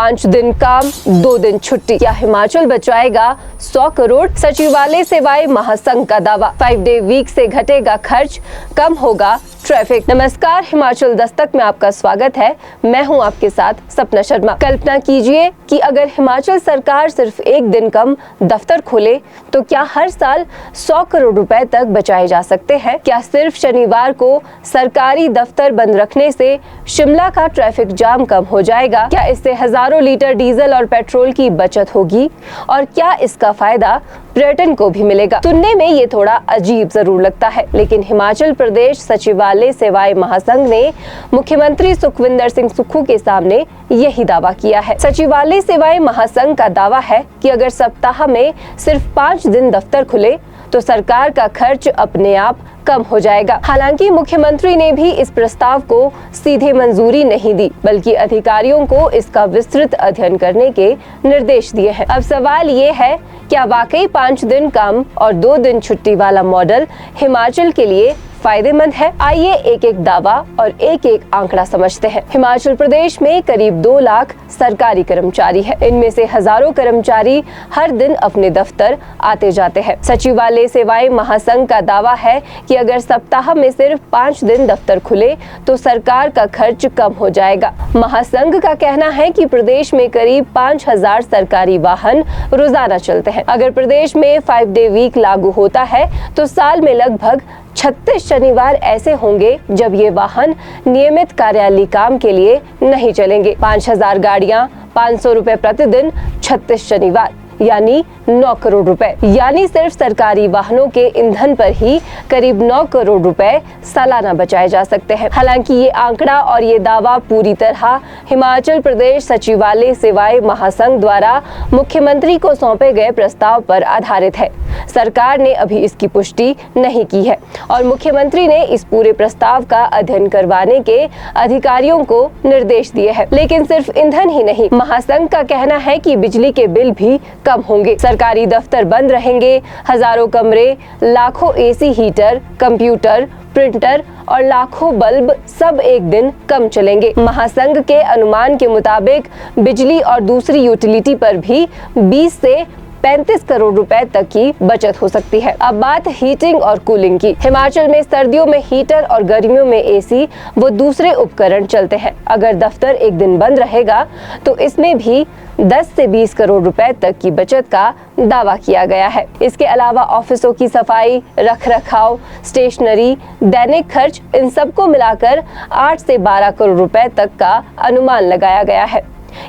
5 दिन काम 2 दिन छुट्टी, क्या हिमाचल बचाएगा 100 करोड़? सचिवालय सेवाएं महासंघ का दावा, 5 डे वीक से घटेगा खर्च, कम होगा ट्रैफिक। नमस्कार, हिमाचल दस्तक में आपका स्वागत है। मैं हूं आपके साथ सपना शर्मा। कल्पना कीजिए कि अगर हिमाचल सरकार सिर्फ एक दिन कम दफ्तर खोले तो क्या हर साल 100 करोड़ रुपए तक बचाए जा सकते हैं? क्या सिर्फ शनिवार को सरकारी दफ्तर बंद रखने से शिमला का ट्रैफिक जाम कम हो जाएगा? क्या इससे हजारों लीटर डीजल और पेट्रोल की बचत होगी? और क्या इसका फायदा पर्यटन को भी मिलेगा? सुनने में ये थोड़ा अजीब जरूर लगता है, लेकिन हिमाचल प्रदेश सचिवालय सेवाएं महासंघ ने मुख्यमंत्री सुखविंदर सिंह सुक्खू के सामने यही दावा किया है। सचिवालय सेवाएं महासंघ का दावा है कि अगर सप्ताह में सिर्फ 5 दिन दफ्तर खुले तो सरकार का खर्च अपने आप कम हो जाएगा। हालांकि मुख्यमंत्री ने भी इस प्रस्ताव को सीधे मंजूरी नहीं दी, बल्कि अधिकारियों को इसका विस्तृत अध्ययन करने के निर्देश दिए हैं। अब सवाल ये है, क्या वाकई 5 दिन काम और 2 दिन छुट्टी वाला मॉडल हिमाचल के लिए फायदेमंद है? आइए एक एक दावा और एक एक आंकड़ा समझते हैं। हिमाचल प्रदेश में करीब 2 लाख सरकारी कर्मचारी है। इनमें से हजारों कर्मचारी हर दिन अपने दफ्तर आते जाते हैं। सचिवालय सेवाएं महासंघ का दावा है कि अगर सप्ताह में सिर्फ 5 दिन दफ्तर खुले तो सरकार का खर्च कम हो जाएगा। महासंघ का कहना है कि प्रदेश में करीब 5000 सरकारी वाहन रोजाना चलते हैं। अगर प्रदेश में 5 डे वीक लागू होता है तो साल में लगभग 36 शनिवार ऐसे होंगे जब ये वाहन नियमित कार्यालय काम के लिए नहीं चलेंगे। 5000 गाड़ियां, 500 रुपए प्रतिदिन, 36 शनिवार, यानी 9 करोड़ रुपए। यानी सिर्फ सरकारी वाहनों के ईंधन पर ही करीब 9 करोड़ रुपए सालाना बचाए जा सकते हैं। हालांकि ये आंकड़ा और ये दावा पूरी तरह हिमाचल प्रदेश सचिवालय सेवाएं महासंघ द्वारा मुख्यमंत्री को सौंपे गए प्रस्ताव पर आधारित है। सरकार ने अभी इसकी पुष्टि नहीं की है और मुख्यमंत्री ने इस पूरे प्रस्ताव का अध्ययन करवाने के अधिकारियों को निर्देश दिए हैं। लेकिन सिर्फ ईंधन ही नहीं, महासंघ का कहना है कि बिजली के बिल भी कम होंगे। सरकारी दफ्तर बंद रहेंगे, हजारों कमरे, लाखों एसी, हीटर, कंप्यूटर, प्रिंटर और लाखों बल्ब सब एक दिन कम चलेंगे। महासंघ के अनुमान के मुताबिक बिजली और दूसरी यूटिलिटी पर भी 20 से 35 करोड़ रुपए तक की बचत हो सकती है। अब बात हीटिंग और कूलिंग की। हिमाचल में सर्दियों में हीटर और गर्मियों में एसी वो दूसरे उपकरण चलते हैं। अगर दफ्तर एक दिन बंद रहेगा तो इसमें भी 10 से 20 करोड़ रुपए तक की बचत का दावा किया गया है। इसके अलावा ऑफिसों की सफाई, रखरखाव, स्टेशनरी, दैनिक खर्च, इन सबको मिलाकर 8 से 12 करोड़ रुपए तक का अनुमान लगाया गया है।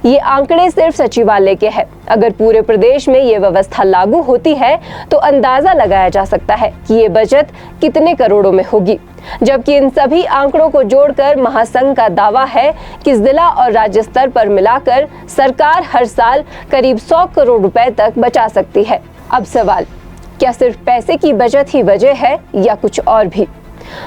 ये आंकड़े सिर्फ सचिवालय के हैं। अगर पूरे प्रदेश में ये व्यवस्था लागू होती है तो अंदाजा लगाया जा सकता है कि ये बचत कितने करोड़ों में होगी। जबकि इन सभी आंकड़ों को जोड़कर महासंघ का दावा है कि जिला और राज्य स्तर पर मिलाकर सरकार हर साल करीब 100 करोड़ रुपए तक बचा सकती है। अब सवाल, क्या सिर्फ पैसे की बचत ही वजह है या कुछ और भी?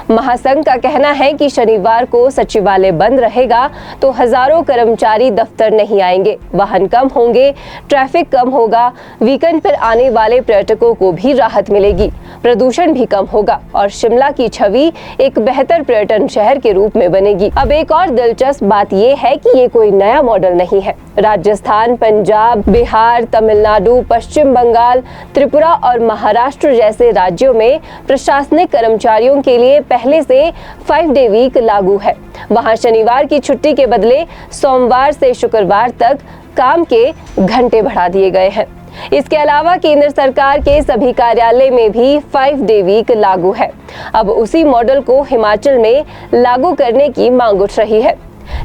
महासंघ का कहना है कि शनिवार को सचिवालय बंद रहेगा तो हजारों कर्मचारी दफ्तर नहीं आएंगे, वाहन कम होंगे, ट्रैफिक कम होगा, वीकेंड पर आने वाले पर्यटकों को भी राहत मिलेगी, प्रदूषण भी कम होगा और शिमला की छवि एक बेहतर पर्यटन शहर के रूप में बनेगी। अब एक और दिलचस्प बात यह है कि ये कोई नया मॉडल नहीं है। राजस्थान, पंजाब, बिहार, तमिलनाडु, पश्चिम बंगाल, त्रिपुरा और महाराष्ट्र जैसे राज्यों में प्रशासनिक कर्मचारियों के लिए पहले से 5 डे वीक लागू है। वहां शनिवार की छुट्टी के बदले सोमवार से शुक्रवार तक काम के घंटे बढ़ा दिए गए हैं। इसके अलावा केंद्र सरकार के सभी कार्यालय में भी 5 डे वीक लागू है। अब उसी मॉडल को हिमाचल में लागू करने की मांग उठ रही है।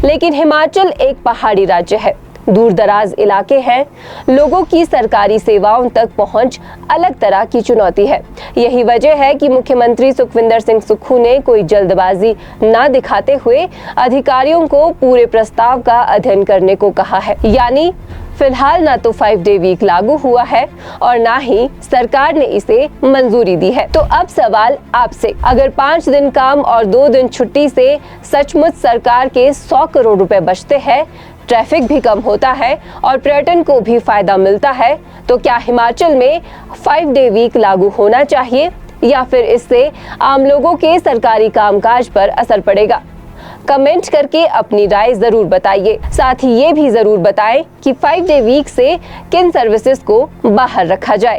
लेकिन हिमाचल एक पहाड़ी राज्य है, दूर दराज इलाके हैं, लोगों की सरकारी सेवाओं तक पहुंच अलग तरह की चुनौती है। यही वजह है कि मुख्यमंत्री सुखविंदर सिंह सुक्खू ने कोई जल्दबाजी न दिखाते हुए अधिकारियों को पूरे प्रस्ताव का अध्ययन करने को कहा है। यानी फिलहाल ना तो 5 डे वीक लागू हुआ है और ना ही सरकार ने इसे मंजूरी दी है। तो अब सवाल आपसे, अगर 5 दिन काम और 2 दिन छुट्टी से सचमुच सरकार के 100 करोड़ रुपए बचते हैं, ट्रैफिक भी कम होता है और पर्यटन को भी फायदा मिलता है, तो क्या हिमाचल में 5 डे वीक लागू होना चाहिए या फिर इससे आम लोगों के सरकारी कामकाज पर असर पड़ेगा? कमेंट करके अपनी राय जरूर बताइए। साथ ही ये भी जरूर बताएं कि 5 डे वीक से किन सर्विसेज को बाहर रखा जाए।